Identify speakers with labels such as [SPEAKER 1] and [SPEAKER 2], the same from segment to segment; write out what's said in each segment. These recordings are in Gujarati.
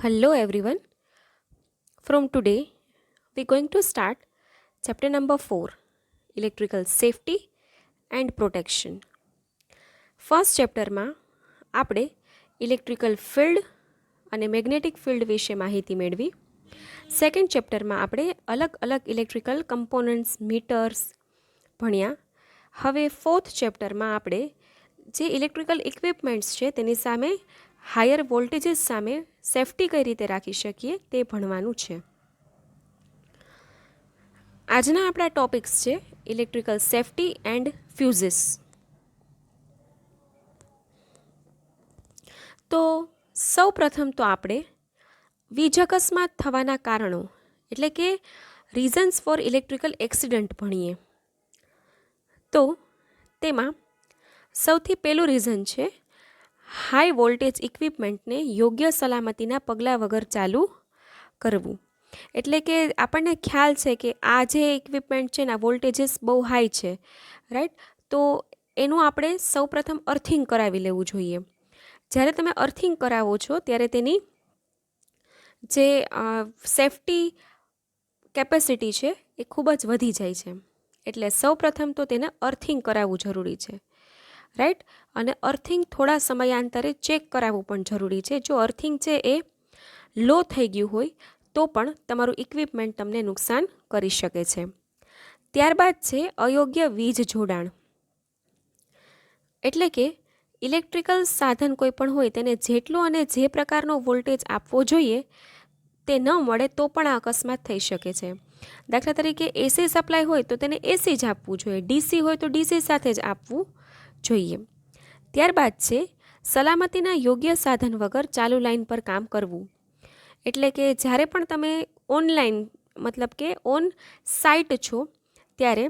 [SPEAKER 1] Hello everyone. From today, we're going to start chapter number 4 Electrical Safety and Protection. First ચેપ્ટરમાં આપણે ઇલેક્ટ્રિકલ ફિલ્ડ અને મેગ્નેટિક ફિલ્ડ વિશે માહિતી મેળવી. સેકન્ડ ચેપ્ટરમાં આપણે અલગ અલગ ઇલેક્ટ્રિકલ કમ્પોનન્ટ્સ મીટર્સ ભણ્યા. હવે ફોર્થ ચેપ્ટરમાં આપણે જે ઇલેક્ટ્રિકલ ઇક્વિપમેન્ટ્સ છે તેની સામે હાયર વોલ્ટેજીસ સામે સેફટી કઈ રીતે રાખી શકીએ તે ભણવાનું છે. આજના આપણા ટોપિક્સ છે ઇલેક્ટ્રિકલ સેફટી એન્ડ ફ્યુઝિસ. તો સૌ પ્રથમ તો આપણે વીજ અકસ્માત થવાના કારણો એટલે કે રીઝન્સ ફોર ઇલેક્ટ્રિકલ એક્સિડન્ટ ભણીએ. તો તેમાં સૌથી પહેલું રીઝન છે હાઈ વોલ્ટેજ ઇક્વિપમેન્ટને યોગ્ય સલામતીના પગલાં વગર ચાલુ કરવું. એટલે કે આપણને ખ્યાલ છે કે આ જે ઇક્વિપમેન્ટ છે એના વોલ્ટેજીસ બહુ હાઈ છે, રાઈટ. તો એનું આપણે સૌપ્રથમ અર્થિંગ કરાવી લેવું જોઈએ. જ્યારે તમે અર્થિંગ કરાવો છો ત્યારે તેની જે સેફટી કેપેસિટી છે એ ખૂબ જ વધી જાય છે. એટલે સૌપ્રથમ તો તેને અર્થિંગ કરાવવું જરૂરી છે, રાઈટ. અને અર્થિંગ થોડા સમયાંતરે ચેક કરાવવું પણ જરૂરી છે. જો અર્થિંગ છે એ લો થઈ ગયું હોય તો પણ તમારું ઇક્વિપમેન્ટ તમને નુકસાન કરી શકે છે. ત્યારબાદ છે અયોગ્ય વીજ જોડાણ. એટલે કે ઇલેક્ટ્રિકલ સાધન કોઈ પણ હોય તેને જેટલો અને જે પ્રકારનો વોલ્ટેજ આપવો જોઈએ તે ન મળે તો પણ આ અકસ્માત થઈ શકે છે. દાખલા તરીકે એસી સપ્લાય હોય તો તેને એસી જ આપવું જોઈએ, ડીસી હોય તો ડીસી સાથે જ આપવું જોઈએ. ત્યારબાદ છે સલામતીના યોગ્ય સાધન વગર ચાલુ લાઇન પર કામ કરવું. એટલે કે જ્યારે પણ તમે ઓનલાઈન મતલબ કે ઓન સાઇટ છો ત્યારે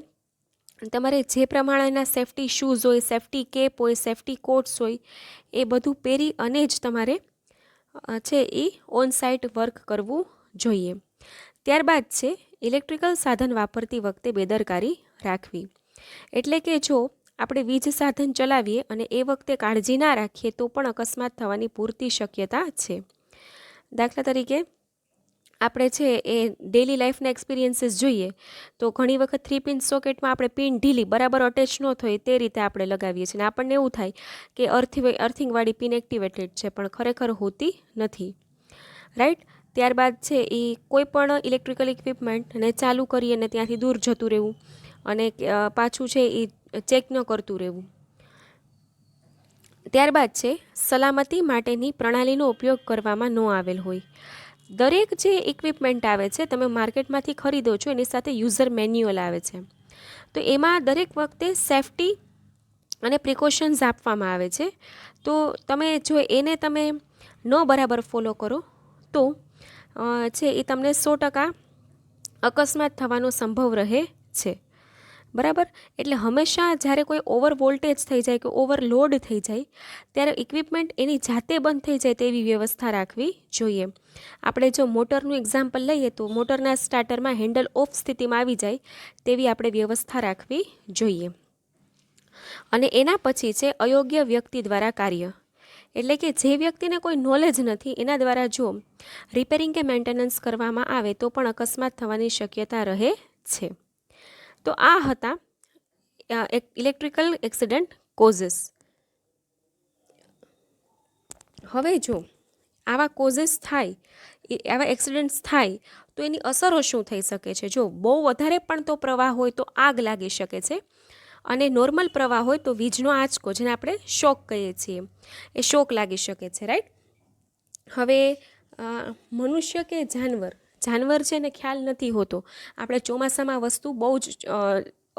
[SPEAKER 1] તમારે જે પ્રમાણેના સેફટી શૂઝ હોય, સેફટી કેપ હોય, સેફટી કોટ્સ હોય એ બધું પહેરી અને જ તમારે છે એ ઓન સાઇટ વર્ક કરવું જોઈએ. ત્યારબાદ છે ઇલેક્ટ્રિકલ સાધન વાપરતી વખતે બેદરકારી રાખવી. એટલે કે જો આપણે વીજ સાધન ચલાવીએ અને એ વખતે કાળજી ના રાખીએ તો પણ અકસ્માત થવાની પૂરતી શક્યતા છે. દાખલા તરીકે આપણે છે એ ડેલી લાઈફના એક્સપિરિયન્સીસ જોઈએ તો ઘણી વખત 3 પિન સોકેટમાં આપણે પિન ઢીલી બરાબર અટેચ ન થાય તે રીતે આપણે લગાવીએ છીએ અને આપણને એવું થાય કે અર્થિંગવાળી પિન એક્ટિવેટેડ છે પણ ખરેખર હોતી નથી, રાઈટ. ત્યારબાદ છે એ કોઈ પણ ઇલેક્ટ્રિકલ ઇક્વિપમેન્ટને ચાલુ કરી અને ત્યાંથી દૂર જતું રહેવું અને પાછું છે એ ચેક ન કરતું રહેવું. ત્યારબાદ છે સલામતી માટેની પ્રણાલીનો ઉપયોગ કરવામાં ન આવેલ હોય. દરેક જે ઇક્વિપમેન્ટ આવે છે તમે માર્કેટમાંથી ખરીદો છો એની સાથે યુઝર મેન્યુઅલ આવે છે. તો એમાં દરેક વખતે સેફટી અને પ્રિકોશન્સ આપવામાં આવે છે. તો તમે જો એને તમે ન બરાબર ફોલો કરો તો છે એ તમને 100% અકસ્માત થવાનો સંભવ રહે છે, બરાબર. એટલે હંમેશા જ્યારે કોઈ ઓવર વોલ્ટેજ થઈ જાય કે ઓવરલોડ થઈ જાય ત્યારે ઇક્વિપમેન્ટ એની જાતે બંધ થઈ જાય તેવી વ્યવસ્થા રાખવી જોઈએ. આપણે જો મોટરનું એક્ઝામ્પલ લઈએ તો મોટરના સ્ટાર્ટરમાં હેન્ડલ ઓફ સ્થિતિમાં આવી જાય તેવી આપણે વ્યવસ્થા રાખવી જોઈએ. અને એના પછી છે અયોગ્ય વ્યક્તિ દ્વારા કાર્ય. એટલે કે જે વ્યક્તિને કોઈ નોલેજ નથી એના દ્વારા જો રિપેરિંગ કે મેન્ટેનન્સ કરવામાં આવે તો પણ અકસ્માત થવાની શક્યતા રહે છે. તો આ હતા ઇલેક્ટ્રિકલ એક્સિડન્ટ કોઝિસ. હવે જો આવા કોઝિસ થાય, આવા એક્સિડન્ટ્સ થાય તો એની અસરો શું થઈ શકે છે. જો બહુ વધારે પણ તો પ્રવાહ હોય તો આગ લાગી શકે છે અને નોર્મલ પ્રવાહ હોય તો વીજનો આંચકો જેને આપણે શોક કહીએ છીએ એ શોક લાગી શકે છે, રાઈટ. હવે મનુષ્ય કે જાનવર છે ને ખ્યાલ નથી હોતો. આપણે ચોમાસામાં વસ્તુ બહુ જ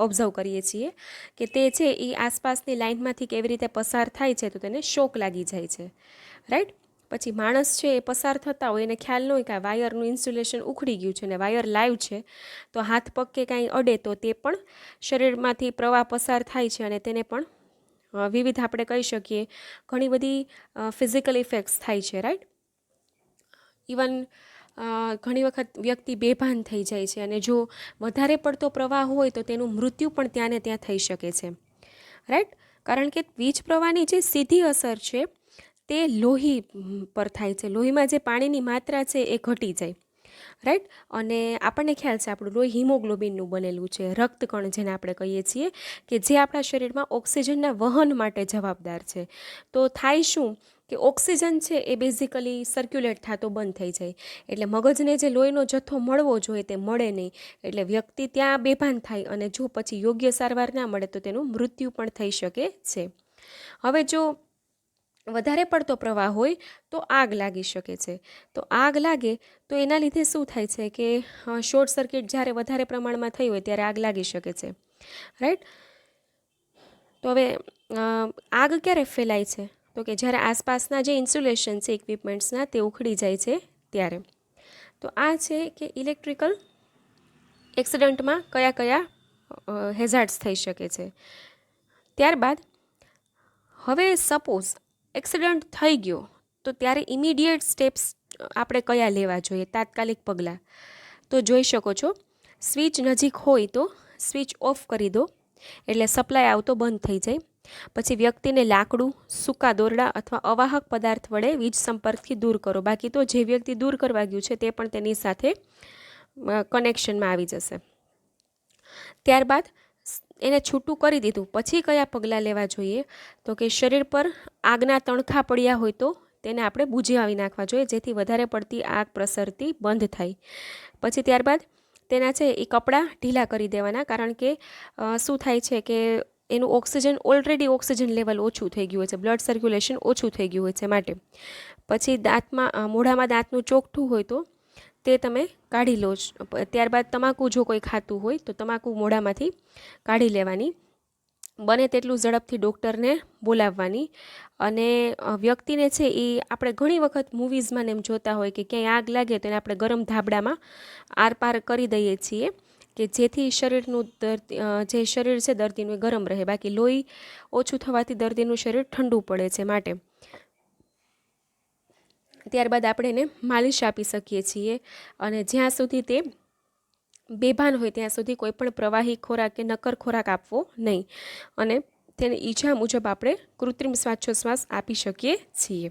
[SPEAKER 1] ઓબ્ઝર્વ કરીએ છીએ કે તે છે એ આસપાસની લાઇનમાંથી કેવી રીતે પસાર થાય છે તો તેને શોક લાગી જાય છે, રાઈટ. પછી માણસ છે એ પસાર થતા હોય એને ખ્યાલ ન હોય કે આ વાયરનું ઇન્સ્યુલેશન ઉખડી ગયું છે ને વાયર લાઈવ છે તો હાથ પગ કે કાંઈ અડે તો તે પણ શરીરમાંથી પ્રવાહ પસાર થાય છે અને તેને પણ વિવિધ આપણે કહી શકીએ ઘણી બધી ફિઝિકલ ઇફેક્ટ્સ થાય છે, રાઈટ. ઇવન ઘણી વખત વ્યક્તિ બેભાન થઈ જાય છે અને જો વધારે પડતો પ્રવાહ હોય તો તેનું મૃત્યુ પણ ત્યાં ને ત્યાં થઈ શકે છે, રાઈટ. કારણ કે વીજ પ્રવાહની જે સીધી અસર છે તે લોહી પર થાય છે. લોહીમાં જે પાણીની માત્રા છે એ ઘટી જાય, રાઈટ. અને આપણને ખ્યાલ છે આપણું લોહી હિમોગ્લોબિનનું બનેલું છે, રક્તકણ જેને આપણે કહીએ છીએ, કે જે આપણા શરીરમાં ઓક્સિજનના વહન માટે જવાબદાર છે. તો થાય શું કે ઓક્સિજન છે એ બેઝિકલી સર્ક્યુલેટ થતો બંધ થઈ જાય, એટલે મગજને જે લોહીનો જથ્થો મળવો જોઈએ તે મળે નહીં, એટલે વ્યક્તિ ત્યાં બેભાન થાય, અને જો પછી યોગ્ય સારવાર ના મળે તો તેનું મૃત્યુ પણ થઈ શકે છે. હવે જો વધારે પડતો પ્રવાહ હોય તો આગ લાગી શકે છે. તો આગ લાગે તો એના લીધે શું થાય છે કે શોર્ટ સર્કિટ જ્યારે વધારે પ્રમાણમાં થઈ હોય ત્યારે આગ લાગી શકે છે, રાઈટ. તો હવે આગ ક્યારે ફેલાય છે? તો કે જ્યારે આસપાસના જે ઇન્સ્યુલેશન છે ઇક્વિપમેન્ટ્સના તે ઉખડી જાય છે ત્યારે. તો આ છે કે ઇલેક્ટ્રિકલ એક્સિડન્ટમાં કયા કયા હેઝાર્ડ્સ થઈ શકે છે. ત્યારબાદ હવે સપોઝ એક્સિડન્ટ થઈ ગયો તો ત્યારે ઇમિડિયેટ સ્ટેપ્સ આપણે કયા લેવા જોઈએ, તાત્કાલિક પગલાં? તો જોઈ શકો છો, સ્વિચ નજીક હોય તો સ્વિચ ઓફ કરી દો, એટલે સપ્લાય આવતો બંધ થઈ જાય. પછી વ્યક્તિને લાકડું, સૂકા દોરડા અથવા અવાહક પદાર્થ વડે વીજ સંપર્કથી દૂર કરો. બાકી તો જે વ્યક્તિ દૂર કરવા ગયું છે તે પણ તેની સાથે કનેક્શનમાં આવી જશે. ત્યારબાદ એને છૂટું કરી દીધું પછી કયા પગલાં લેવા જોઈએ? તો કે શરીર પર આગના તણખા પડ્યા હોય તો તેને આપણે બુઝાવી નાખવા જોઈએ, જેથી વધારે પડતી આગ પ્રસરતી બંધ થાય. પછી ત્યારબાદ તેના છે એ કપડાં ઢીલા કરી દેવાના, કારણ કે શું થાય છે કે એનું ઓક્સિજન ઓલરેડી ઓક્સિજન લેવલ ઓછું થઈ ગયું હોય છે, બ્લડ સર્ક્યુલેશન ઓછું થઈ ગયું હોય છે માટે. પછી દાંતમાં મોઢામાં દાંતનું ચોકઠું હોય તો તે તમે કાઢી લો. ત્યારબાદ તમાકુ જો કોઈ ખાતું હોય તો તમાકુ મોઢામાંથી કાઢી લેવાની. બને તેટલું ઝડપથી ડૉક્ટરને બોલાવવાની. અને વ્યક્તિને છે એ આપણે ઘણી વખત મૂવીઝમાં એમ જોતા હોય કે ક્યાંય આગ લાગે તો એને આપણે ગરમ ધાબળામાં આરપાર કરી દઈએ છીએ, કે જેથી શરીરનું જે શરીર છે દર્દીનું ગરમ રહે. બાકી લોહી ઓછું થવાથી દર્દીનું શરીર ઠંડુ પડે છે માટે. ત્યારબાદ આપણે એને માલિશ આપી શકીએ છીએ, અને જ્યાં સુધી તે બેભાન હોય ત્યાં સુધી કોઈ પણ પ્રવાહી ખોરાક કે નક્કર ખોરાક આપવો નહીં, અને તેને ઈચ્છા મુજબ આપણે કૃત્રિમ શ્વાસોચ્છ્વાસ આપી શકીએ છીએ.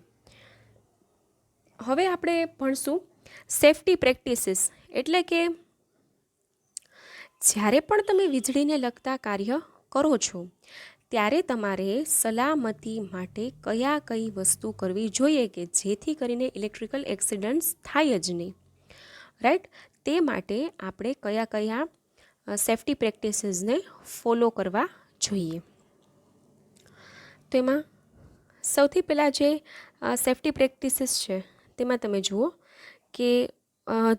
[SPEAKER 1] હવે આપણે ભણશું સેફટી પ્રેક્ટિસીસ, એટલે કે જ્યારે પણ તમે વીજળીને લગતા કાર્ય કરો છો ત્યારે તમારે સલામતી માટે કઈ વસ્તુ કરવી જોઈએ કે જેથી કરીને ઇલેક્ટ્રિકલ એક્સિડન્ટ્સ થાય જ નહીં, રાઈટ. તે માટે આપણે કયા સેફટી પ્રેક્ટિસીસને ફોલો કરવા જોઈએ? તો એમાં સૌથી પહેલાં જે સેફટી પ્રેક્ટિસીસ છે તેમાં તમે જુઓ કે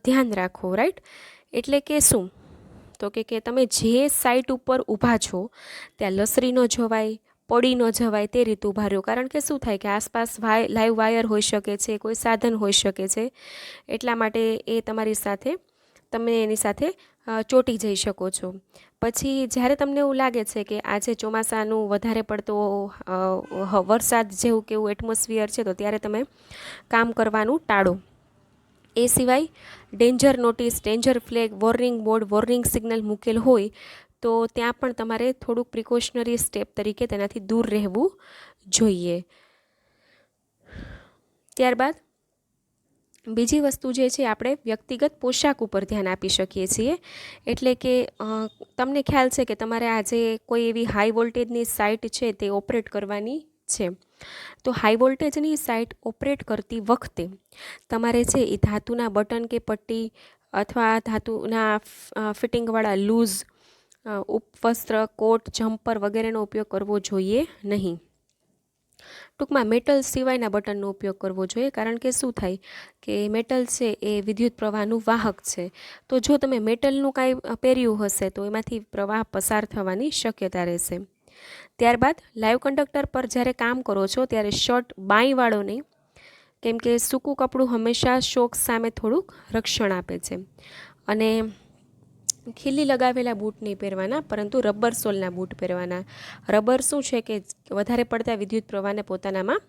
[SPEAKER 1] ધ્યાન રાખો, રાઈટ. એટલે કે શું? તો કે તમે જે સાઇટ ઉપર ઊભા છો ત્યાં લસરી ન જવાય, પડી ન જવાય તે રીતે ઊભા રહ્યો. કારણ કે શું થાય કે આસપાસ લાઈવ વાયર હોઈ શકે છે, કોઈ સાધન હોઈ શકે છે, એટલા માટે એ તમારી સાથે તમે એની સાથે ચોંટી જઈ શકો છો. પછી જ્યારે તમને એવું લાગે છે કે આજે ચોમાસાનું વધારે પડતો વરસાદ જેવું કે એવું એટમોસ્ફિયર છે તો ત્યારે તમે કામ કરવાનું ટાળો. એ સિવાય danger notice, danger flag, warning board, warning signal મૂકેલ હોય તો ત્યાં પણ તમારે થોડુંક પ્રિકોશનરી સ્ટેપ તરીકે તેનાથી દૂર રહેવું જોઈએ. ત્યારબાદ બીજી વસ્તુ જે છે આપણે વ્યક્તિગત પોશાક ઉપર ધ્યાન આપી શકીએ છીએ. એટલે કે તમને ખ્યાલ છે કે તમારે આજે કોઈ એવી હાઈ વોલ્ટેજની સાઇટ છે તે ઓપરેટ કરવાની છે, તો હાઈ વોલ્ટેજની સાઇટ ઓપરેટ કરતી વખતે તમારે છે એ ધાતુના બટન કે પટ્ટી અથવા ધાતુના ફિટિંગવાળા લૂઝ ઉપવસ્ત્ર, કોટ, જમ્પર વગેરેનો ઉપયોગ કરવો જોઈએ નહીં. ટૂંકમાં મેટલ સિવાયના બટનનો ઉપયોગ કરવો જોઈએ, કારણ કે શું થાય કે મેટલ છે એ વિદ્યુત પ્રવાહનું વાહક છે. તો જો તમે મેટલનું કાંઈ પહેર્યું હશે તો એમાંથી પ્રવાહ પસાર થવાની શક્યતા રહેશે. ત્યારબાદ લાઈવ કંડક્ટર પર જ્યારે કામ કરો છો ત્યારે શર્ટ બાંયવાળો નહીં, કેમ કે સૂકું કપડું હંમેશા શોક સામે થોડુંક રક્ષણ આપે છે. અને ખીલી લગાવેલા બૂટ નહીં પહેરવાના, પરંતુ રબર સોલના બૂટ પહેરવાના. રબર શું છે કે વધારે પડતા વિદ્યુત પ્રવાહને પોતાનામાં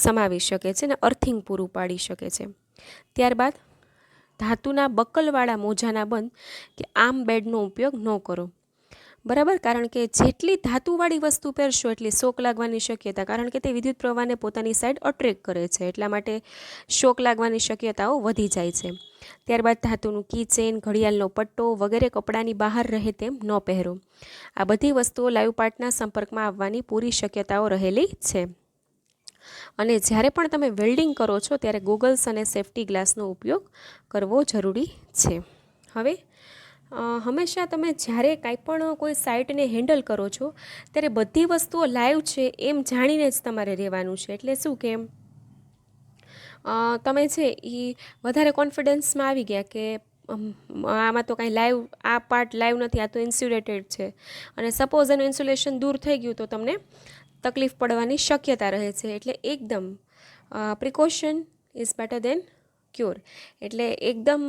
[SPEAKER 1] સમાવી શકે છે અને અર્થિંગ પૂરું પાડી શકે છે. ત્યારબાદ ધાતુના બકલવાળા મોજાના બંધ કે આર્મ બેડનો ઉપયોગ ન કરો. બરાબર, કારણ કે જેટલી ધાતુવાળી વસ્તુ પહેરશો એટલી શોક લાગવાની શક્યતા, કારણ કે તે વિદ્યુત પ્રવાહને પોતાની સાઈડ અટ્રેક્ટ કરે છે, એટલા માટે શોક લાગવાની શક્યતાઓ વધી જાય છે. ત્યારબાદ ધાતુનું કીચેન, ઘડિયાળનો પટ્ટો વગેરે કપડાની બહાર રહે તેમ ન પહેરો. આ બધી વસ્તુઓ લાઈવ પાર્ટના સંપર્કમાં આવવાની પૂરી શક્યતાઓ રહેલી છે. અને જ્યારે પણ તમે વેલ્ડિંગ કરો છો ત્યારે ગોગલ્સ અને સેફ્ટી ગ્લાસનો ઉપયોગ કરવો જરૂરી છે. હવે હંમેશા તમે જ્યારે કાંઈ પણ કોઈ સાઇટને હેન્ડલ કરો છો ત્યારે બધી વસ્તુઓ લાઈવ છે એમ જાણીને જ તમારે રહેવાનું છે. એટલે શું કે તમે છે એ વધારે કોન્ફિડન્સમાં આવી ગયા કે આમાં તો કાંઈ લાઈવ, આ પાર્ટ લાઈવ નથી, આ તો ઇન્સ્યુલેટેડ છે, અને સપોઝ એનું ઇન્સ્યુલેશન દૂર થઈ ગયું તો તમને તકલીફ પડવાની શક્યતા રહે છે. એટલે એકદમ precaution is better than cure. એટલે એકદમ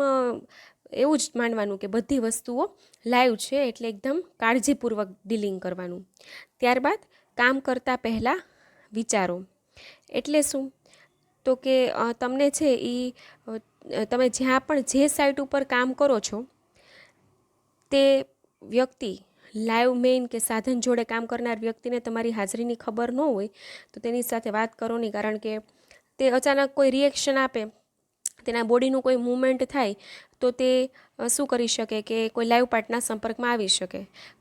[SPEAKER 1] એવું જ માનવાનું કે બધી વસ્તુઓ લાઈવ છે, એટલે એકદમ કાળજીપૂર્વક ડીલિંગ કરવાનું. ત્યારબાદ કામ કરતાં પહેલાં વિચારો. એટલે શું તો કે તમને છે એ તમે જ્યાં પણ જે સાઇટ ઉપર કામ કરો છો તે વ્યક્તિ લાઈવ મેઇન કે સાધન જોડે કામ કરનાર વ્યક્તિને તમારી હાજરીની ખબર ન હોય તો તેની સાથે વાત કરો નહીં, કારણ કે તે અચાનક કોઈ રિએક્શન આપે, તેના બોડીનું કોઈ મૂવમેન્ટ થાય તો તે શું કરી શકે કે કોઈ લાઈવ પાર્ટના સંપર્કમાં આવી શકે.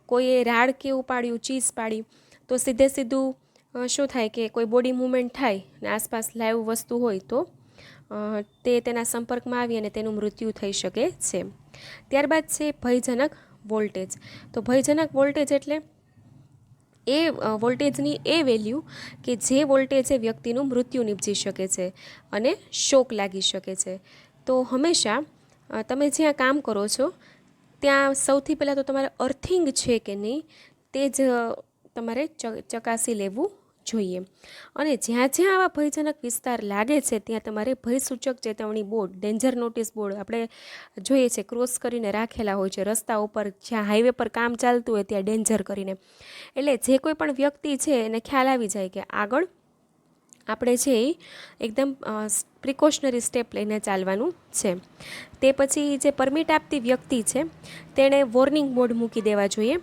[SPEAKER 1] કોઈએ રાડ કે ઉપાડ્યું, ચીઝ પાડી તો સીધે સીધું શું થાય કે કોઈ બોડી મૂવમેન્ટ થાય ને આસપાસ લાઈવ વસ્તુ હોય તો તે તેના સંપર્કમાં આવી અને તેનું મૃત્યુ થઈ શકે છે. ત્યારબાદ છે ભયજનક વોલ્ટેજ. તો ભયજનક વોલ્ટેજ એટલે એ વોલ્ટેજની એ વેલ્યુ કે જે વોલ્ટેજે વ્યક્તિનું મૃત્યુ નિપજી શકે છે અને શોક લાગી શકે છે. તો હંમેશા તમે જ્યાં કામ કરો છો ત્યાં સૌથી પહેલાં તો તમારે અર્થિંગ છે કે નહીં તે જ તમારે ચકાસી લેવું જોઈએ. અને જ્યાં જ્યાં આવા ભયજનક વિસ્તાર લાગે છે ત્યાં તમારે ભયસૂચક ચેતવણી બોર્ડ, ડેન્જર નોટિસ બોર્ડ આપણે જોઈએ છે ક્રોસ કરીને રાખેલા હોય છે રસ્તા ઉપર, જ્યાં હાઈવે પર કામ ચાલતું હોય ત્યાં ડેન્જર કરીને. એટલે જે કોઈ પણ વ્યક્તિ છે એને ખ્યાલ આવી જાય કે આગળ આપણે છે એ એકદમ પ્રિકોશનરી સ્ટેપ લઈને ચાલવાનું છે. તે પછી જે પરમિટ આપતી વ્યક્તિ છે તેણે વોર્નિંગ બોર્ડ મૂકી દેવા જોઈએ,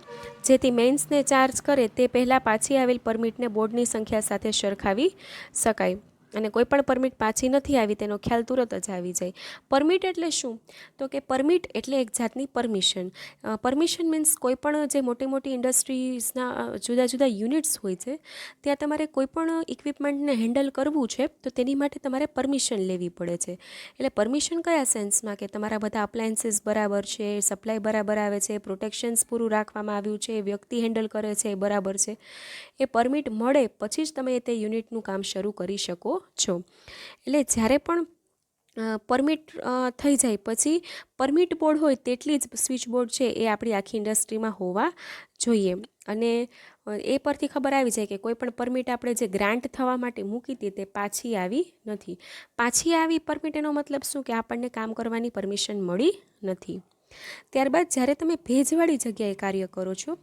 [SPEAKER 1] જેથી મેઇન્સને ચાર્જ કરે તે પહેલાં પાછી આવેલ પરમિટને બોર્ડની સંખ્યા સાથે સરખાવી શકાય. અને કોઈ પણ પરમિટ પાછી નથી આવી તેનો ખ્યાલ તુરત જ આવી જાય. પરમિટ એટલે શું તો કે પરમિટ એટલે એક જાતની પરમિશન. પરમિશન મીન્સ કોઈ પણ જે મોટી મોટી ઇન્ડસ્ટ્રીઝના જુદા જુદા યુનિટ્સ હોય છે ત્યાં તમારે કોઈ પણ ઇક્વિપમેન્ટને હેન્ડલ કરવું છે તો તેની માટે તમારે પરમિશન લેવી પડે છે. એટલે પરમિશન કયા સેન્સમાં કે તમારા બધા અપ્લાયન્સીસ બરાબર છે, સપ્લાય બરાબર આવે છે, પ્રોટેક્શન્સ પૂરું રાખવામાં આવ્યું છે, વ્યક્તિ હેન્ડલ કરે છે એ બરાબર છે. એ પરમિટ મળે પછી જ તમે તે યુનિટનું કામ શરૂ કરી શકો છો. એટલે જ્યારે પણ પરમિટ થઈ જાય પછી પરમિટ બોર્ડ હોય તેટલી જ સ્વિચ બોર્ડ છે એ આપણી આખી ઇન્ડસ્ટ્રીમાં હોવા જોઈએ. અને એ પરથી ખબર આવી જાય કે કોઈ પણ પરમિટ આપણે જે ગ્રાન્ટ થવા માટે મૂકી હતી તે પાછી આવી નથી. પાછી આવી પરમિટ એનો મતલબ શું કે આપણને કામ કરવાની પરમિશન મળી નથી. ત્યારબાદ જ્યારે તમે ભેજવાળી જગ્યાએ કાર્ય કરો છો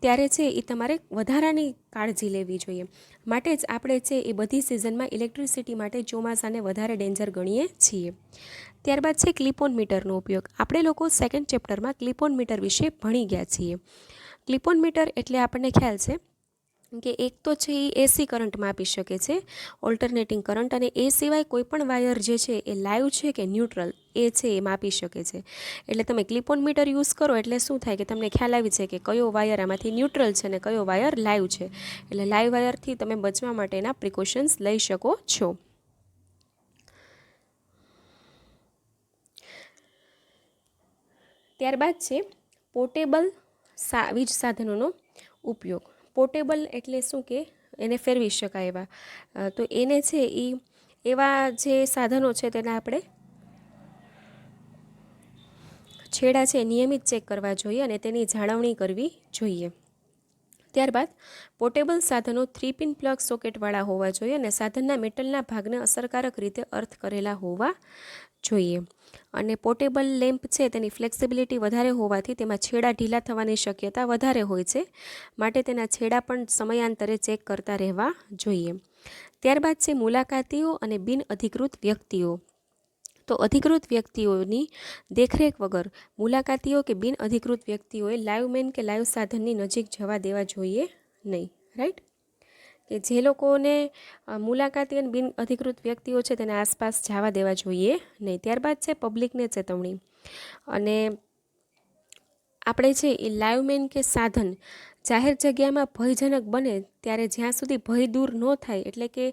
[SPEAKER 1] ત્યારે છે એ તમારે વધારાની કાળજી લેવી જોઈએ. માટે જ આપણે છે એ બધી સિઝનમાં ઇલેક્ટ્રિસિટી માટે ચોમાસાને વધારે ડેન્જર ગણીએ છીએ. ત્યારબાદ છે ક્લિપ-ઓન મીટરનો ઉપયોગ. આપણે લોકો સેકન્ડ ચેપ્ટરમાં ક્લિપ-ઓન મીટર વિશે ભણી ગયા છીએ. ક્લિપ-ઓન મીટર એટલે આપણને ખ્યાલ છે કે એક તો છે એ એસી કરંટ માપી શકે છે, ઓલ્ટરનેટિંગ કરંટ, અને એ સિવાય કોઈ પણ વાયર જે છે એ લાઈવ છે કે ન્યુટ્રલ એ છે એ માપી શકે છે. એટલે તમે ક્લિપ-ઓન મીટર યુઝ કરો એટલે શું થાય કે તમને ખ્યાલ આવી છે કે કયો વાયર આમાંથી ન્યુટ્રલ છે અને કયો વાયર લાઈવ છે. એટલે લાઈવ વાયરથી તમે બચવા માટેના પ્રિકોશન્સ લઈ શકો છો. ત્યારબાદ છે પોર્ટેબલ વીજ સાધનોનો ઉપયોગ. પોર્ટેબલ એટલે શું કે એને ફેરવી શકાય એવા. તો એને છે એ એવા જે સાધનો છે તેના આપણે છેડા છે નિયમિત ચેક કરવા જોઈએ અને તેની જાળવણી કરવી જોઈએ. ત્યારબાદ પોર્ટેબલ સાધનો 3-પિન પ્લગ સોકેટવાળા હોવા જોઈએ અને સાધનના મેટલના ભાગને અસરકારક રીતે અર્થ કરેલા હોવા જોઈએ. અને પોર્ટેબલ લેમ્પ છે તેની ફ્લેક્સિબિલિટી વધારે હોવાથી તેમાં છેડા ઢીલા થવાની શક્યતા વધારે હોય છે, માટે તેના છેડા પણ સમયાંતરે ચેક કરતા રહેવા જોઈએ. ત્યારબાદ છે મુલાકાતીઓ અને બિન અધિકૃત વ્યક્તિઓ. તો અધિકૃત વ્યક્તિઓની દેખરેખ વગર મુલાકાતીઓ કે બિન અધિકૃત વ્યક્તિઓએ લાઈવમેન કે લાઈવ સાધનની નજીક જવા દેવા જોઈએ નહીં. રાઈટ, કે જે લોકોને મુલાકાતી અને બિન અધિકૃત વ્યક્તિઓ છે તેને આસપાસ જવા દેવા જોઈએ નહીં. ત્યારબાદ છે પબ્લિકને ચેતવણી. અને આપણે છે એ લાઈવમેન કે સાધન જાહેર જગ્યામાં ભયજનક બને ત્યારે જ્યાં સુધી ભય દૂર ન થાય, એટલે કે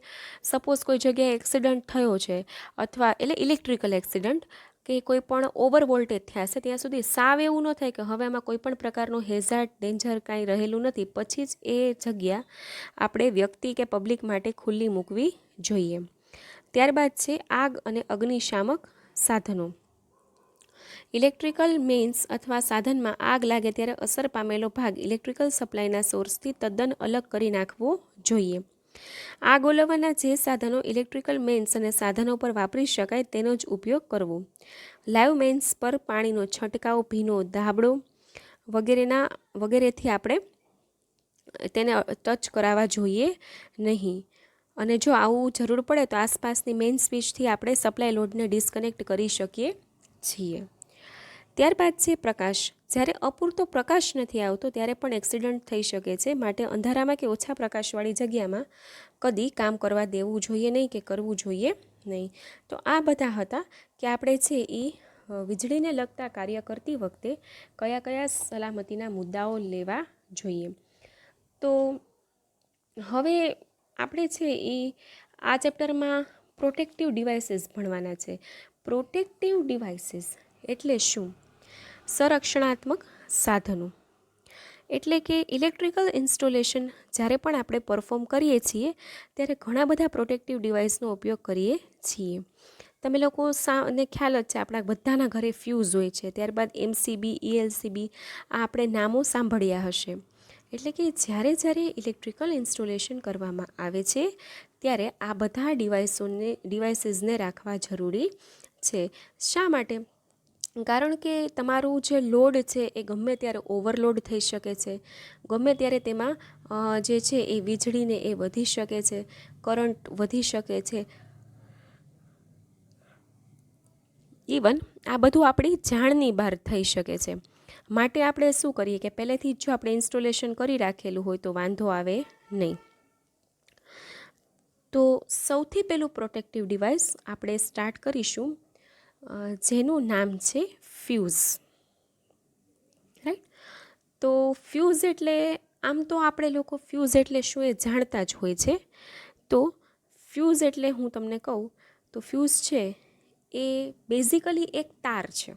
[SPEAKER 1] સપોઝ કોઈ જગ્યાએ એક્સિડન્ટ થયો છે અથવા એટલે ઇલેક્ટ્રિકલ એક્સિડન્ટ કે કોઈ પણ ઓવર વોલ્ટેજ થયા છે, ત્યાં સુધી સાવ એવું ન થાય કે હવે આમાં કોઈ પણ પ્રકારનું હેઝાર્ડ ડેન્જર કાંઈ રહેલું નથી, પછી જ એ જગ્યા આપણે વ્યક્તિ કે પબ્લિક માટે ખુલ્લી મૂકવી જોઈએ. ત્યારબાદ છે આગ અને અગ્નિશામક સાધનો. ઇલેક્ટ્રિકલ મેઇન્સ અથવા સાધનમાં આગ લાગે ત્યારે અસર પામેલો ભાગ ઇલેક્ટ્રિકલ સપ્લાયના સોર્સથી તદ્દન અલગ કરી નાખવો જોઈએ. આગ ઓલવવાના જે સાધનો ઇલેક્ટ્રિકલ મેઇન્સ અને સાધનો પર વાપરી શકાય તેનો જ ઉપયોગ કરવો. લાઈવ મેઇન્સ પર પાણીનો છંટકાવ, ભીનો ધાબળો વગેરેથી આપણે તેને ટચ કરાવવા જોઈએ નહીં. અને જો આવું જરૂર પડે તો આસપાસની મેઇન સ્વિચથી આપણે સપ્લાય લોડને ડિસ્કનેક્ટ કરી શકીએ છીએ. ત્યારબાદ છે પ્રકાશ. જ્યારે અપૂરતો પ્રકાશ નથી આવતો ત્યારે પણ એક્સિડન્ટ થઈ શકે છે, માટે અંધારામાં કે ઓછા પ્રકાશવાળી જગ્યામાં કદી કામ કરવા દેવું જોઈએ નહીં કે કરવું જોઈએ નહીં. તો આ બધા હતા કે આપણે છે એ વીજળીને લગતા કાર્ય કરતી વખતે કયા કયા સલામતીના મુદ્દાઓ લેવા જોઈએ. તો હવે આપણે છે એ આ ચેપ્ટરમાં પ્રોટેક્ટિવ ડિવાઇસીસ ભણવાના છે. પ્રોટેક્ટિવ ડિવાઇસીસ એટલે શું? સંરક્ષણાત્મક સાધનો. એટલે કે ઇલેક્ટ્રિકલ ઇન્સ્ટોલેશન જ્યારે પણ આપણે પરફોર્મ કરીએ છીએ ત્યારે ઘણા બધા પ્રોટેક્ટિવ ડિવાઇસનો ઉપયોગ કરીએ છીએ. તમે લોકો ને ખ્યાલ જ છે, આપણા બધાના ઘરે ફ્યુઝ હોય છે, ત્યારબાદ MCB, ELCB, આ આપણે નામો સાંભળ્યા હશે. એટલે કે જ્યારે ઇલેક્ટ્રિકલ ઇન્સ્ટોલેશન કરવામાં આવે છે ત્યારે આ બધા ડિવાઇસીસને રાખવા જરૂરી છે. શા માટે? કારણ કે તમારું જે લોડ છે એ ગમે ત્યારે ઓવરલોડ થઈ શકે છે, ગમે ત્યારે તેમાં જે છે એ વીજળીને એ વધી શકે છે, કરંટ વધી શકે છે. ઇવન આ બધું આપણી જાણની બહાર થઈ શકે છે. માટે આપણે શું કરીએ કે પહેલેથી જ જો આપણે ઇન્સ્ટોલેશન કરી રાખેલું હોય તો વાંધો આવે નહીં. તો સૌથી પહેલું પ્રોટેક્ટિવ ડિવાઇસ આપણે સ્ટાર્ટ કરીશું, જેનું નામ છે ફ્યુઝ. રાઈટ, તો ફ્યુઝ એટલે આમ તો આપણે લોકો ફ્યુઝ એટલે શું એ જાણતા જ હોય છે. તો ફ્યુઝ એટલે હું તમને કહું તો ફ્યુઝ છે એ બેઝિકલી એક તાર છે.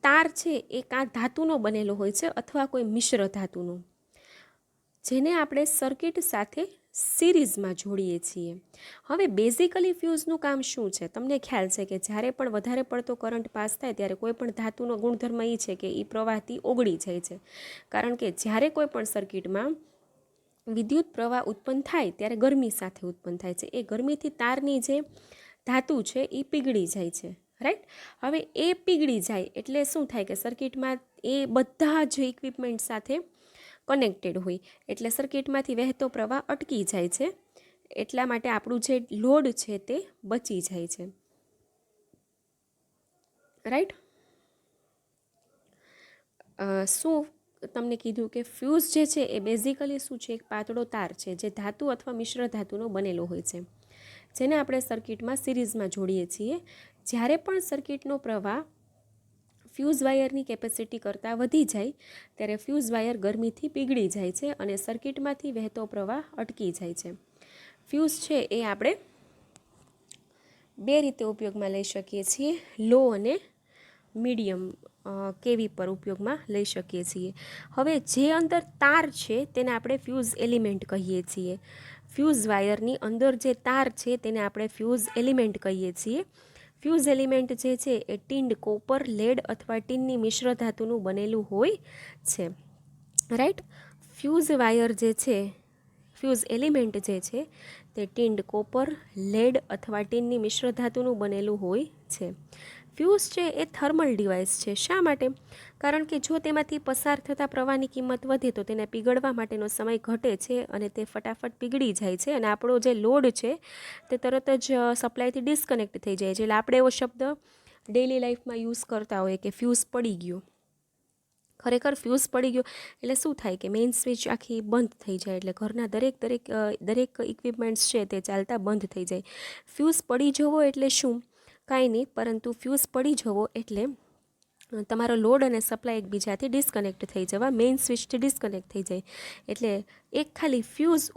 [SPEAKER 1] તાર છે એ કાં ધાતુનો બનેલો હોય છે અથવા કોઈ મિશ્ર ધાતુનો, જેને આપણે સર્કિટ સાથે સિરીઝમાં જોડીએ છીએ. હવે બેઝિકલી ફ્યુઝનું કામ શું છે? તમને ખ્યાલ છે કે જ્યારે પણ વધારે પડતો કરંટ પાસ થાય ત્યારે કોઈ પણ ધાતુનો ગુણધર્મ એ છે કે એ પ્રવાહથી ઓગળી જાય છે. કારણ કે જ્યારે કોઈ પણ સર્કિટમાં વિદ્યુત પ્રવાહ ઉત્પન્ન થાય ત્યારે ગરમી સાથે ઉત્પન્ન થાય છે. એ ગરમીથી તારની જે ધાતુ છે એ પીગળી જાય છે. રાઈટ, હવે એ પીગળી જાય એટલે શું થાય કે સર્કિટમાં એ બધા જ ઇક્વિપમેન્ટ સાથે કનેક્ટેડ હોય એટલે સર્કિટમાંથી વહેતો પ્રવાહ અટકી જાય છે. એટલા માટે આપણું જે લોડ છે તે બચી જાય છે. રાઈટ, શું તમને કીધું કે ફ્યુઝ જે છે એ બેઝિકલી શું છે? એક પાતળો તાર છે જે ધાતુ અથવા મિશ્ર ધાતુનો બનેલો હોય છે, જેને આપણે સર્કિટમાં સિરીઝમાં જોડીએ છીએ. જ્યારે પણ સર્કિટનો પ્રવાહ ફ્યુઝ વાયરની કેપેસિટી કરતાં વધી જાય ત્યારે ફ્યુઝ વાયર ગરમીથી પીગળી જાય છે અને સર્કિટમાંથી વહેતો પ્રવાહ અટકી જાય છે. ફ્યુઝ છે એ આપણે બે રીતે ઉપયોગમાં લઈ શકીએ છીએ, લો અને મીડિયમ કેવી પર ઉપયોગમાં લઈ શકીએ છીએ. હવે જે અંદર તાર છે તેને આપણે ફ્યુઝ એલિમેન્ટ કહીએ છીએ. ફ્યુઝ વાયરની અંદર જે તાર છે તેને આપણે ફ્યુઝ એલિમેન્ટ કહીએ છીએ. ફ્યુઝ એલિમેન્ટ જે છે એ ટીન્ડ કોપર, લેડ અથવા ટીનની મિશ્ર ધાતુનું બનેલું હોય છે. રાઈટ, ફ્યુઝ વાયર જે છે, ફ્યુઝ એલિમેન્ટ જે છે તે ટીન્ડ કોપર, લેડ અથવા ટીનની મિશ્ર ધાતુનું બનેલું હોય છે. ફ્યુઝ છે એ થર્મલ ડિવાઇસ છે. શા માટે? કારણ કે જો તેમાંથી પસાર થતા પ્રવાહની કિંમત વધે તો તેને પીગળવા માટેનો સમય ઘટે છે અને તે ફટાફટ પીગળી જાય છે અને આપણો જે લોડ છે તે તરત જ સપ્લાયથી ડિસ્કનેક્ટ થઈ જાય છે. એટલે આપણે એવો શબ્દ ડેઇલી લાઈફમાં યુઝ કરતા હોઈએ કે ફ્યુઝ પડી ગયો. ખરેખર ફ્યુઝ પડી ગયો એટલે શું થાય કે મેઇન સ્વિચ આખી બંધ થઈ જાય, એટલે ઘરના દરેક ઇક્વિપમેન્ટ્સ છે તે ચાલતા બંધ થઈ જાય. ફ્યુઝ પડી જવો એટલે શું? કાંઈ નહીં, પરંતુ ફ્યુઝ પડી જવો એટલે તમારો લોડ અને સપ્લાય એકબીજાથી ડિસ્કનેક્ટ થઈ જવા, મેઇન સ્વિચથી ડિસ્કનેક્ટ થઈ જાય. એટલે એક ખાલી ફ્યુઝ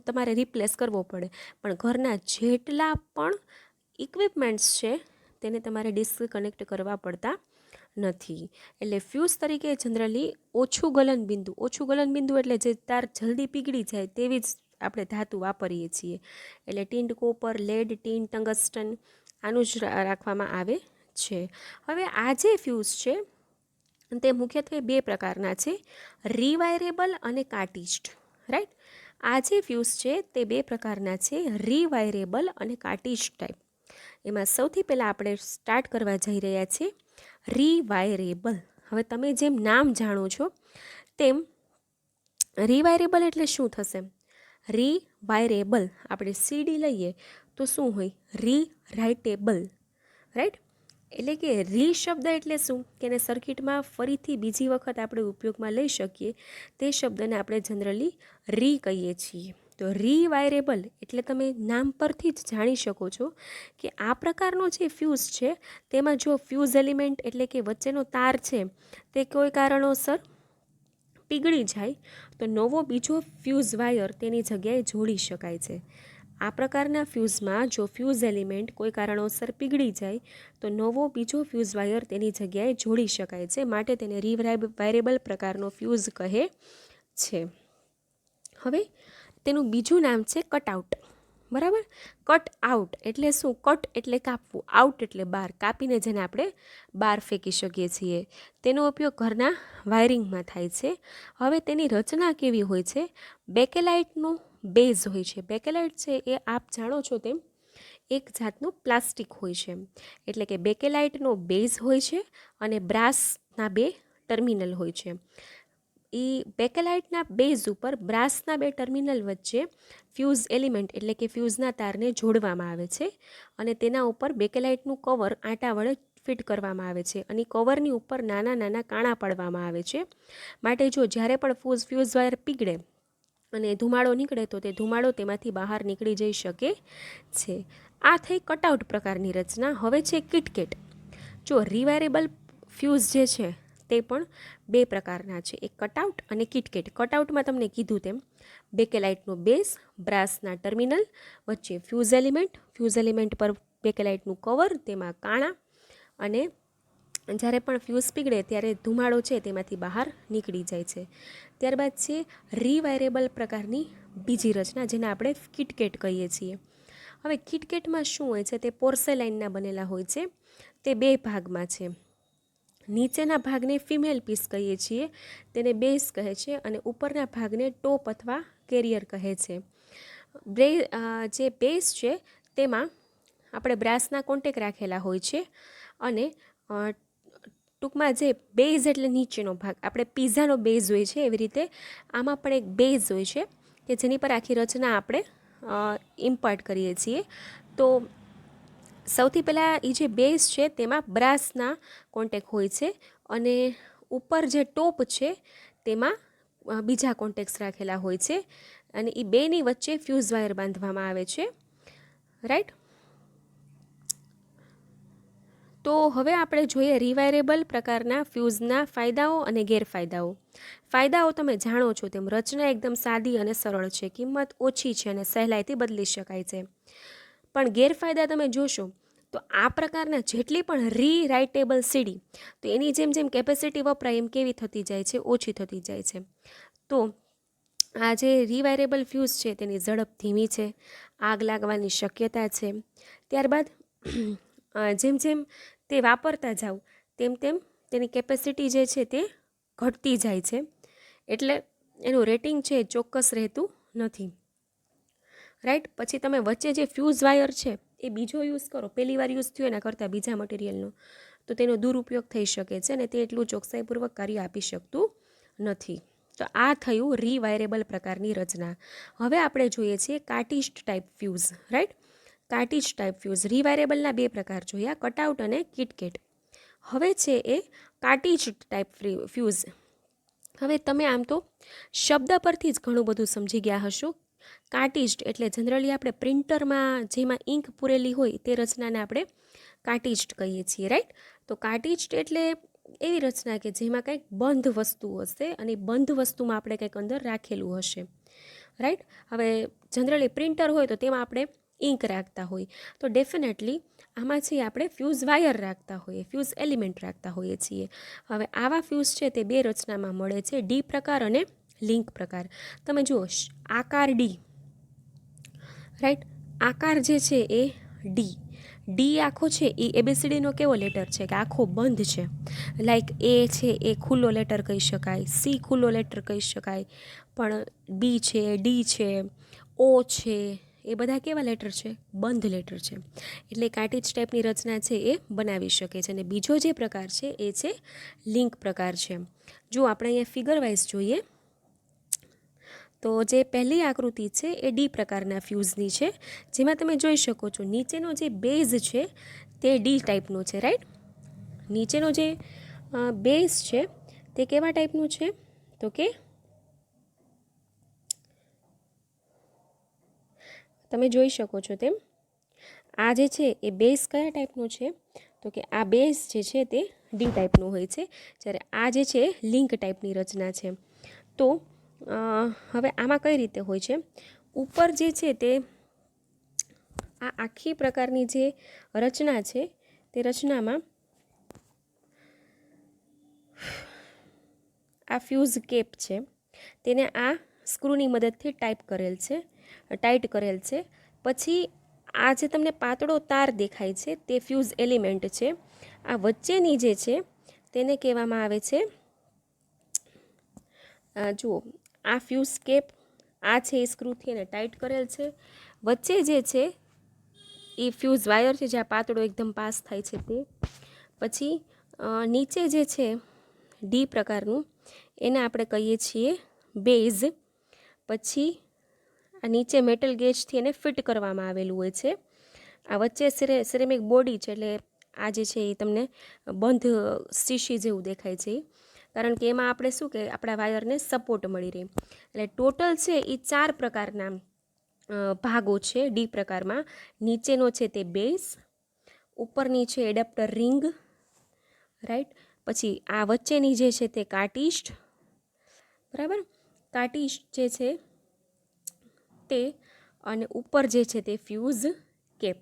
[SPEAKER 1] તમારે રિપ્લેસ કરવો પડે, પણ ઘરના જેટલા પણ ઇક્વિપમેન્ટ્સ છે તેને તમારે ડિસ્કનેક્ટ કરવા પડતા નથી. એટલે ફ્યુઝ તરીકે જનરલી ઓછું ગલનબિંદુ એટલે જે તાર જલ્દી પીગળી જાય તેવી જ આપણે ધાતુ વાપરીએ છીએ. એટલે ટિન્ડ કોપર, લેડ, ટીન, ટંગસ્ટન આનું જ રાખવામાં આવે છે. હવે આ જે ફ્યુઝ છે તે મુખ્યત્વે બે પ્રકારના છે, રીવાયરેબલ અને કાર્ટિસ્ડ. રાઈટ, આ જે ફ્યુઝ છે તે બે પ્રકારના છે, રીવાયરેબલ અને કાર્ટિસ્ડ ટાઈપ. એમાં સૌથી પહેલાં આપણે સ્ટાર્ટ કરવા જઈ રહ્યા છીએ રીવાયરેબલ. હવે તમે જેમ નામ જાણો છો તેમ રીવાયરેબલ એટલે શું થશે? રીવાયરેબલ આપણે સીડી લઈએ તો શું હોય? રીરાઇટેબલ. રાઈટ, એટલે કે રી શબ્દ એટલે શું કે એને સર્કિટમાં ફરીથી બીજી વખત આપણે ઉપયોગમાં લઈ શકીએ, તે શબ્દને આપણે જનરલી રી કહીએ છીએ. તો રીવાયરેબલ એટલે તમે નામ પરથી જ જાણી શકો છો કે આ પ્રકારનો જે ફ્યુઝ છે તેમાં જો ફ્યુઝ એલિમેન્ટ એટલે કે વચ્ચેનો તાર છે તે કોઈ કારણોસર પીગળી જાય તો નવો બીજો ફ્યુઝ વાયર તેની જગ્યાએ જોડી શકાય છે. આ પ્રકારના ફ્યુઝમાં જો ફ્યુઝ એલિમેન્ટ કોઈ કારણોસર પીગળી જાય તો નવો બીજો ફ્યુઝ વાયર તેની જગ્યાએ જોડી શકાય છે, માટે તેને રીવાયરેબલ પ્રકારનો ફ્યુઝ કહે છે. હવે તેનું બીજું નામ છે કટઆઉટ. બરાબર, કટ આઉટ એટલે શું? કટ એટલે કાપવું, આઉટ એટલે બહાર, કાપીને જેને આપણે બહાર ફેંકી શકીએ છીએ. તેનો ઉપયોગ ઘરના વાયરિંગમાં થાય છે. હવે તેની રચના કેવી હોય છે? બેકેલાઇટનો બેઝ હોય છે. બેકેલાઇટ છે એ આપ જાણો છો તેમ એક જાતનું પ્લાસ્ટિક હોય છે. એટલે કે બેકેલાઇટનો બેઝ હોય છે અને બ્રાસના બે ટર્મિનલ હોય છે. એ બેકેલાઇટના બેઝ ઉપર બ્રાસના બે ટર્મિનલ વચ્ચે ફ્યુઝ એલિમેન્ટ એટલે કે ફ્યુઝના તારને જોડવામાં આવે છે અને તેના ઉપર બેકેલાઇટનું કવર આંટા વડે ફિટ કરવામાં આવે છે અને કવરની ઉપર નાના નાના કાણા પાડવામાં આવે છે. માટે જો જ્યારે પણ ફ્યુઝ વાયર પીગળે અને ધુમાડો નીકળે તો તે ધુમાડો તેમાંથી બહાર નીકળી જઈ શકે છે. આ થઈ કટઆઉટ પ્રકારની રચના. હવે છે કિટકેટ. જો રીવાયરેબલ ફ્યુઝ જે છે તે પણ બે પ્રકારના છે, એક કટઆઉટ અને કિટકેટ. કટઆઉટમાં તમને કીધું તેમ બેકેલાઇટનો બેઝ, બ્રાસના ટર્મિનલ, વચ્ચે ફ્યુઝ એલિમેન્ટ પર બેકેલાઇટનું કવર, તેમાં કાણા, અને જ્યારે પણ ફ્યુઝ પીગળે ત્યારે ધુમાડો છે તેમાંથી બહાર નીકળી જાય છે. ત્યારબાદ છે રીવાયરેબલ પ્રકારની બીજી રચના જેને આપણે કિટકેટ કહીએ છીએ. હવે કિટકેટમાં શું હોય છે? તે પોર્સેલાઇનના બનેલા હોય છે. તે બે ભાગમાં છે. નીચેના ભાગને ફિમેલ પીસ કહીએ છીએ, તેને બેઝ કહે છે, અને ઉપરના ભાગને ટોપ અથવા કેરિયર કહે છે. જે બેઝ છે તેમાં આપણે બ્રાસના કોન્ટેક રાખેલા હોય છે અને ટૂંકમાં જે બેઝ એટલે નીચેનો ભાગ, આપણે પીઝાનો બેઝ હોય છે એવી રીતે આમાં પણ એક બેઝ હોય છે કે જેની પર આખી રચના આપણે ઇમ્પોર્ટ કરીએ છીએ. તો સૌથી પહેલાં એ જે બેઝ છે તેમાં બ્રાસના કોન્ટેક હોય છે અને ઉપર જે ટોપ છે તેમાં બીજા કોન્ટેક્સ રાખેલા હોય છે અને એ બેની વચ્ચે ફ્યુઝ વાયર બાંધવામાં આવે છે. રાઈટ, તો હવે આપણે જોઈએ રીવાયરેબલ પ્રકારના ફ્યુઝના ફાયદાઓ અને ગેરફાયદાઓ. ફાયદાઓ તમે જાણો છો તેમ રચના એકદમ સાદી અને સરળ છે, કિંમત ઓછી છે અને સહેલાઈથી બદલી શકાય છે. પણ ગેરફાયદા તમે જોશો તો આ પ્રકારના જેટલી પણ રીરાઇટેબલ સીડી તો એની જેમ જેમ કેપેસિટી વપરાય એમ કેવી થતી જાય છે? ઓછી થતી જાય છે. તો આ જે રીવાયરેબલ ફ્યુઝ છે તેની ઝડપ ધીમી છે, આગ લાગવાની શક્યતા છે. ત્યારબાદ જેમ જેમ તે વાપરતા જાઓ તેમ તેમ તેની કેપેસિટી જે છે તે ઘટતી જાય છે, એટલે એનું રેટિંગ છે ચોક્કસ રહેતું નથી. રાઈટ, પછી તમે વચ્ચે જે ફ્યુઝ વાયર છે એ બીજો યુઝ કરો, પહેલી વાર યુઝ થયો એના કરતાં બીજા મટીરિયલનો, તો તેનો દુરુપયોગ થઈ શકે છે અને તે એટલું ચોકસાઈપૂર્વક કાર્ય આપી શકતું નથી. તો આ થયું રીવાયરેબલ પ્રકારની રચના. હવે આપણે જોઈએ છીએ cartridge type fuse, right. Cartridge type fuse રીવાયરેબલના બે પ્રકાર જોયા, કટઆઉટ અને કિટકેટ. હવે છે એ કાર્ટિસ્ટ ટાઈપ ફ્યુઝ. હવે તમે આમ તો શબ્દ પરથી જ ઘણું બધું સમજી ગયા હશો. કાર્ટિસ્ટ એટલે જનરલી આપણે પ્રિન્ટરમાં જેમાં ઇંક પૂરેલી હોય તે રચનાને આપણે કાર્ટિસ્ટ કહીએ છીએ, રાઈટ. તો કાર્ટિસ્ટ એટલે એવી રચના કે જેમાં કંઈક બંધ વસ્તુ હશે અને બંધ વસ્તુમાં આપણે કંઈક અંદર રાખેલું હશે, રાઈટ. હવે જનરલી પ્રિન્ટર હોય તો તેમાં આપણે ઇંક રાખતા હોય, તો ડેફિનેટલી આમાં છે આપણે ફ્યુઝ વાયર રાખતા હોઈએ, ફ્યુઝ એલિમેન્ટ રાખતા હોઈએ છીએ. હવે આવા ફ્યુઝ છે તે બે રચનામાં મળે છે, ડી પ્રકાર અને લિંક પ્રકાર. તમે જુઓ આકાર ડી, રાઈટ. આકાર જે છે એ ડી, ડી આખો છે એ એબીસીડીનો કેવો લેટર છે કે આખો બંધ છે. લાઈક એ છે એ ખુલ્લો લેટર કહી શકાય, સી ખુલ્લો લેટર કહી શકાય, પણ બી છે, ડી છે, ઓ છે, એ બધા કેવા લેટર છે? બંધ લેટર છે. એટલે કાર્ટિસ્ટ ટાઈપની રચના છે એ બનાવી શકે છે. અને બીજો જે પ્રકાર છે એ છે લિંક પ્રકાર છે. જો આપણે અહીંયા ફિગર વાઇઝ જોઈએ તો જે પહેલી આકૃતિ છે એ ડી પ્રકારના ફ્યુઝની છે, જેમાં તમે જોઈ શકો છો નીચેનો જે બેઝ છે તે ડી ટાઈપનો છે, રાઈટ. નીચેનો જે બેઝ છે તે કેવા ટાઈપનું છે? તો કે તમે જોઈ શકો છો તેમ આ જે છે એ બેઝ કયા ટાઈપનો છે? તો કે આ બેઝ જે છે તે ડી ટાઈપનો હોય છે, જ્યારે આ જે છે લિંક ટાઈપની રચના છે. તો હવે આમાં કઈ રીતે હોય છે? ઉપર જે છે તે આ આખી પ્રકારની જે રચના છે તે રચનામાં આ ફ્યુઝ કેપ છે તેને આ સ્ક્રૂની મદદથી ટાઈટ કરેલ છે. પછી આ જે તમને પાતળો તાર દેખાય છે તે ફ્યુઝ એલિમેન્ટ છે. આ વચ્ચેની જે છે તેને કહેવામાં આવે છે, જુઓ આ ફ્યુઝ કેપ, આ છે એ સ્ક્રૂથી એને ટાઈટ કરેલ છે. વચ્ચે જે છે એ ફ્યુઝ વાયર છે જ્યાં પાતળો એકદમ પાસ થાય છે તે. પછી નીચે જે છે ડી પ્રકારનું એને આપણે કહીએ છીએ બેઝ. પછી આ નીચે મેટલ ગેજથી એને ફિટ કરવામાં આવેલું હોય છે. આ વચ્ચે સિરેમિક બોડી છે, એટલે આ જે છે એ તમને બંધ શીશી જેવું દેખાય છે, કારણ કે એમાં આપણે શું કે આપણા વાયરને સપોર્ટ મળી રહે. એટલે ટોટલ છે એ 4 પ્રકારના ભાગો છે ડી પ્રકારમાં. નીચેનો છે તે બેઝ, ઉપરની છે એડેપ્ટર રિંગ, રાઈટ. પછી આ વચ્ચેની જે છે તે કાર્ટિસ્ટ, બરાબર. કાર્ટિસ્ટ જે છે તે, અને ઉપર જે છે તે ફ્યુઝ કેપ,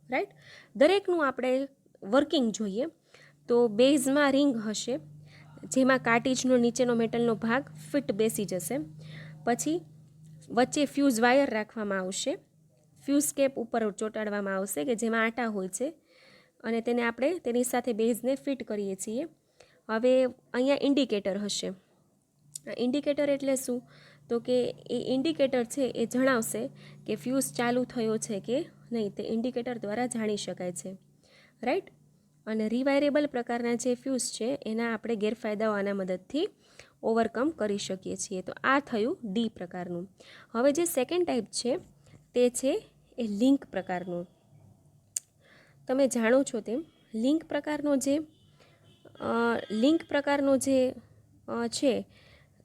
[SPEAKER 1] રાઈટ. દરેકનું આપણે વર્કિંગ જોઈએ તો બેઝમાં રિંગ હશે જેમાં કાર્ટિજનો નીચેનો મેટલનો ભાગ ફિટ બેસી જશે. પછી વચ્ચે ફ્યુઝ વાયર રાખવામાં આવશે, ફ્યુઝ કેપ ઉપર ચોંટાડવામાં આવશે કે જેમાં આટા હોય છે, અને તેને આપણે તેની સાથે બેઝને ફિટ કરીએ છીએ. હવે અહીંયા ઇન્ડિકેટર હશે. ઇન્ડિકેટર એટલે શું? તો કે એ ઇન્ડિકેટર છે એ જણાવશે કે ફ્યુઝ ચાલુ થયો છે કે નહીં, તે ઇન્ડિકેટર દ્વારા જાણી શકાય છે, રાઈટ. અને રિવાયરેબલ પ્રકારના જે ફ્યુઝ છે એના આપણે ગેરફાયદાઓ આના મદદથી ઓવરકમ કરી શકીએ છીએ. તો આ થયું ડી પ્રકારનું. હવે જે સેકન્ડ ટાઈપ છે તે છે એ લિંક પ્રકારનું. તમે જાણો છો તેમ લિંક પ્રકારનો જે છે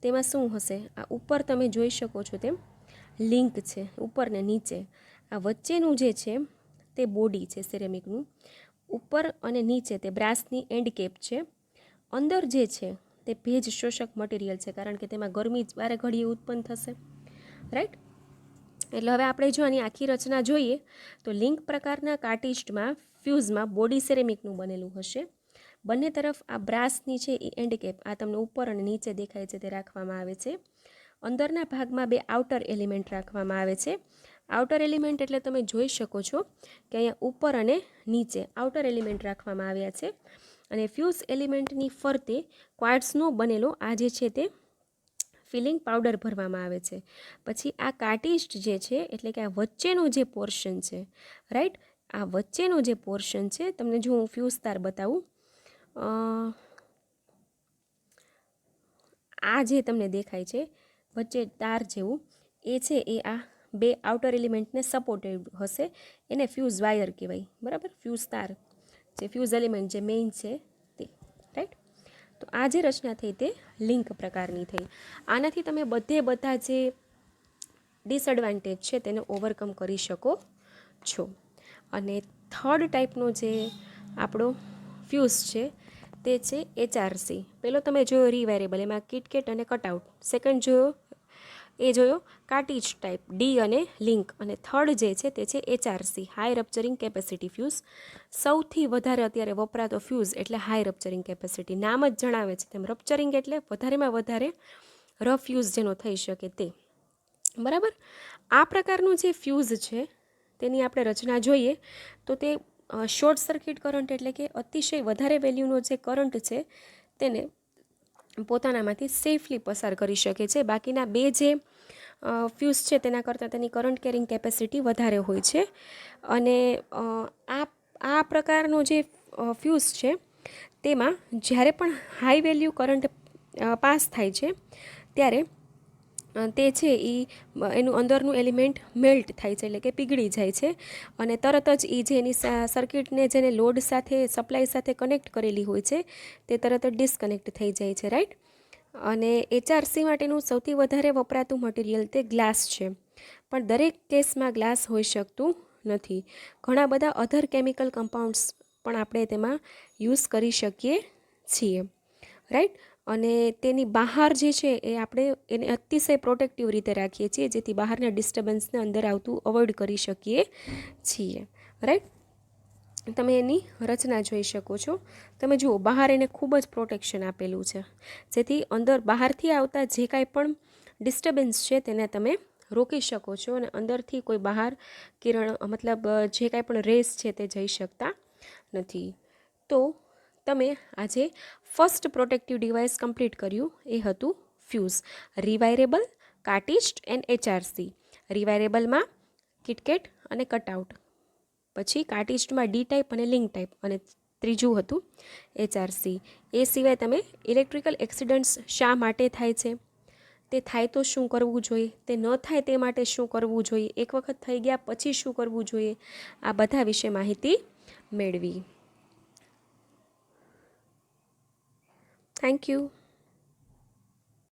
[SPEAKER 1] તેમાં શું હશે? આ ઉપર તમે જોઈ શકો છો તેમ લિંક છે ઉપર ને નીચે. આ વચ્ચેનું જે છે તે બોડી છે સિરેમિકનું, ઉપર અને નીચે તે બ્રાસની એન્ડ કેપ છે. અંદર જે છે તે ભેજ શોષક મટીરિયલ છે, કારણ કે તેમાં ગરમી વારે ઘડીએ ઉત્પન્ન થશે, રાઈટ. એટલે હવે આપણે જો આની આખી રચના જોઈએ તો લિંક પ્રકારના કાર્ટિસ્ટમાં ફ્યુઝમાં બોડી સિરેમિકનું બનેલું હશે. બંને તરફ આ બ્રાસની છે એ એન્ડ કેપ, આ તમને ઉપર અને નીચે દેખાય છે તે રાખવામાં આવે છે. અંદરના ભાગમાં 2 આઉટર એલિમેન્ટ રાખવામાં આવે છે. આઉટર એલિમેન્ટ એટલે તમે જોઈ શકો છો કે અહીંયા ઉપર અને નીચે આઉટર એલિમેન્ટ રાખવામાં આવ્યા છે. અને ફ્યુઝ એલિમેન્ટની ફરતે ક્વાર્ટ્સનો બનેલો આ જે છે તે ફિલિંગ પાવડર ભરવામાં આવે છે. પછી આ કાર્ટિસ્ટ જે છે એટલે કે આ વચ્ચેનો જે પોર્શન છે, રાઈટ, આ વચ્ચેનો જે પોર્શન છે તમને જો હું ફ્યુઝ તાર બતાવું, આ જે તમને દેખાય છે વચ્ચે તાર જેવું એ છે એ આ બે આઉટર એલિમેન્ટને સપોર્ટેડ હશે, એને ફ્યુઝ વાયર કહેવાય, બરાબર. ફ્યુઝ તાર જે ફ્યુઝ એલિમેન્ટ જે મેઇન છે તે, રાઈટ. તો આ જે રચના થઈ તે લિંક પ્રકારની થઈ. આનાથી તમે બધા જે ડિસએડવાન્ટેજ છે તેને ઓવરકમ કરી શકો છો. અને થર્ડ ટાઈપનો જે આપણો ફ્યુઝ છે તે છે HRC. પેલો તમે જોયો રીવેરેબલ, એમાં કિટકેટ અને કટઆઉટ. સેકન્ડ જોયો એ જોયો કાર્ટીજ ટાઈપ, ડી અને લિંક. અને થર્ડ જે છે તે છે HRC, હાઈ રપ્ચરિંગ કેપેસિટી ફ્યુઝ. સૌથી વધારે અત્યારે વપરાતો ફ્યુઝ એટલે હાઈ રપ્ચરિંગ કેપેસિટી. નામ જ જણાવે છે તેમ, રપ્ચરિંગ એટલે વધારેમાં વધારે રફ ફ્યુઝ જેનો થઈ શકે તે, બરાબર. આ પ્રકારનું જે ફ્યુઝ છે તેની આપણે રચના જોઈએ તો તે શોર્ટ સર્કિટ કરંટ એટલે કે અતિશય વધારે વેલ્યુનો જે કરંટ છે તેને પોતાનામાંથી સેફલી પસાર કરી શકે છે. બાકીના બે જે ફ્યુઝ છે તેના કરતાં તેની કરંટ કેરિંગ કેપેસિટી વધારે હોય છે. અને આ પ્રકારનો જે ફ્યુઝ છે તેમાં જ્યારે પણ હાઈ વેલ્યુ કરંટ પાસ થાય છે ત્યારે તે છે એનું અંદરનું એલિમેન્ટ મેલ્ટ થાય છે, એટલે કે પીગળી જાય છે. અને તરત જ જે એની સર્કિટને જેને લોડ સાથે સપ્લાય સાથે કનેક્ટ કરેલી હોય છે તે તરત જ ડિસ્કનેક્ટ થઈ જાય છે, રાઈટ. અને HRC માટેનું સૌથી વધારે વપરાતું મટીરિયલ તે ગ્લાસ છે, પણ દરેક કેસમાં ગ્લાસ હોઈ શકતું નથી. ઘણા બધા અધર કેમિકલ કમ્પાઉન્ડ્સ પણ આપણે તેમાં યુઝ કરી શકીએ છીએ, રાઈટ. અને તેની બહાર જે છે એ આપણે એને અતિશય પ્રોટેક્ટિવ રીતે રાખીએ છીએ, જેથી બહારના ડિસ્ટર્બન્સને અંદર આવતું અવોઇડ કરી શકીએ છીએ, રાઈટ. તમે એની રચના જોઈ શકો છો. તમે જુઓ બહાર એને ખૂબ જ પ્રોટેક્શન આપેલું છે, જેથી અંદર બહારથી આવતા જે કાંઈ પણ ડિસ્ટર્બન્સ છે તેને તમે રોકી શકો છો અને અંદરથી કોઈ બહાર કિરણ મતલબ જે કાંઈ પણ રેસ છે તે જઈ શકતા નથી. તો તમે આજે ફર્સ્ટ પ્રોટેક્ટિવ ડિવાઇસ કમ્પ્લીટ કર્યું, એ હતું fuse. Rewirable, cartridge and HRC. રિવાયરેબલમાં કિટકેટ અને કટઆઉટ, પછી કાર્ટીજ્ડમાં ડી ટાઈપ અને લિંક ટાઈપ, અને ત્રીજું હતું HRC. એ સિવાય તમે ઇલેક્ટ્રિકલ એક્સિડન્ટ્સ શા માટે થાય છે, તે થાય તો શું કરવું જોઈએ, તે ન થાય તે માટે શું કરવું જોઈએ, એક વખત થઈ ગયા પછી શું કરવું જોઈએ, આ બધા વિશે માહિતી મેળવી. Thank you.